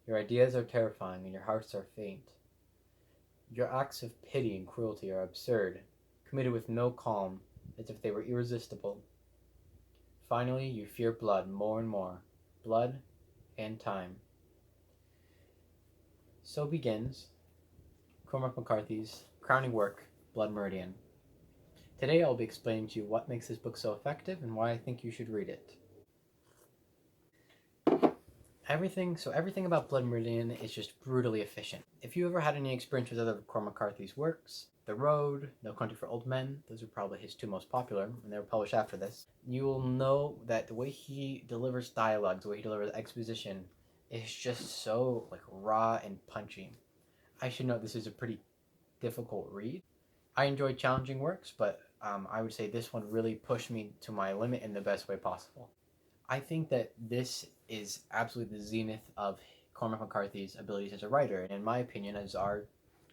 Your ideas are terrifying and your hearts are faint. Your acts of pity and cruelty are absurd, committed with no calm, as if they were irresistible. Finally, you fear blood more and more, blood and time. So begins Cormac McCarthy's crowning work, Blood Meridian. Today I'll be explaining to you what makes this book so effective and why I think you should read it. Everything about Blood Meridian is just brutally efficient. If you ever had any experience with other Cormac McCarthy's works, The Road, No Country for Old Men, those are probably his two most popular, and they were published after this, you will know that the way he delivers dialogue, the way he delivers exposition, is just so raw and punchy. I should note this is a pretty difficult read. I enjoy challenging works, but I would say this one really pushed me to my limit in the best way possible. I think that this is absolutely the zenith of Cormac McCarthy's abilities as a writer, and in my opinion, as our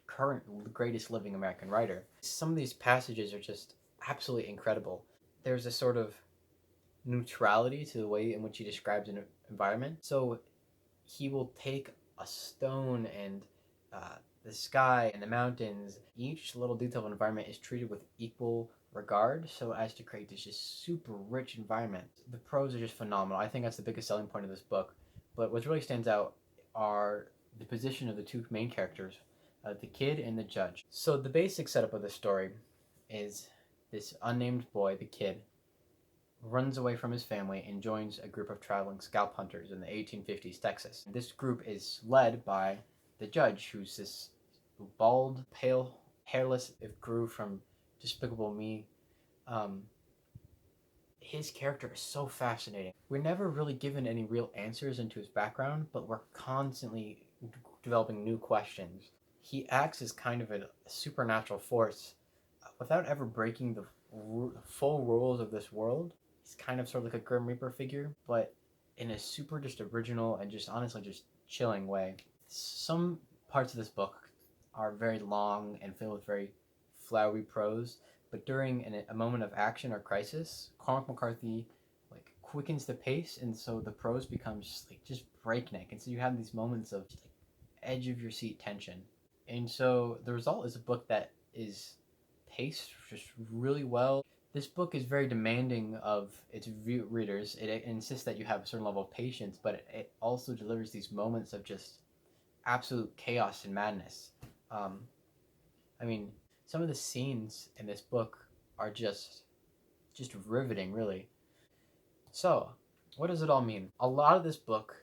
current greatest living American writer. Some of these passages are just absolutely incredible. There's a sort of neutrality to the way in which he describes an environment. So he will take a stone and the sky and the mountains. Each little detail of an environment is treated with equal regard so as to create this just super rich environment. The prose are just phenomenal. I think that's the biggest selling point of this book. But what really stands out are the position of the two main characters, the kid and the judge. So the basic setup of the story is this unnamed boy, the kid, runs away from his family and joins a group of traveling scalp hunters in the 1850s Texas. This group is led by the judge, who's this bald, pale, hairless, it grew from Despicable Me. Um, his character is so fascinating. We're never really given any real answers into his background, but we're constantly developing new questions. He acts as kind of a supernatural force without ever breaking the full rules of this world. He's kind of sort of like a Grim Reaper figure, but in a super just original and just honestly just chilling way. Some parts of this book are very long and filled with very flowery prose, but during a moment of action or crisis, Cormac McCarthy quickens the pace, and so the prose becomes just breakneck, and so you have these moments of just, edge of your seat tension, and so the result is a book that is paced just really well. This book is very demanding of its readers. It insists that you have a certain level of patience, but it also delivers these moments of just absolute chaos and madness. Um, I mean, some of the scenes in this book are just riveting, really. So, what does it all mean? A lot of this book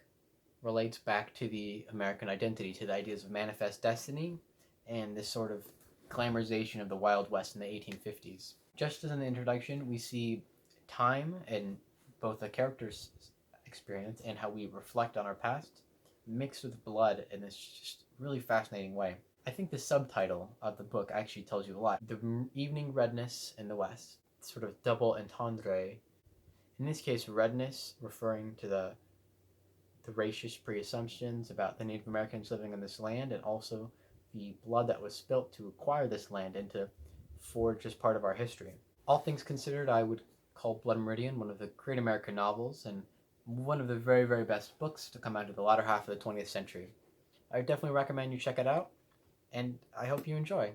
relates back to the American identity, to the ideas of manifest destiny, and this sort of glamorization of the Wild West in the 1850s. Just as in the introduction, we see time and both the character's experience and how we reflect on our past mixed with blood in this just really fascinating way. I think the subtitle of the book actually tells you a lot. The evening redness in the West, sort of double entendre. In this case, redness referring to the racist pre-assumptions about the Native Americans living in this land, and also the blood that was spilt to acquire this land and to forge as part of our history. All things considered, I would call Blood Meridian one of the great American novels and one of the very, very best books to come out of the latter half of the 20th century. I definitely recommend you check it out, and I hope you enjoy.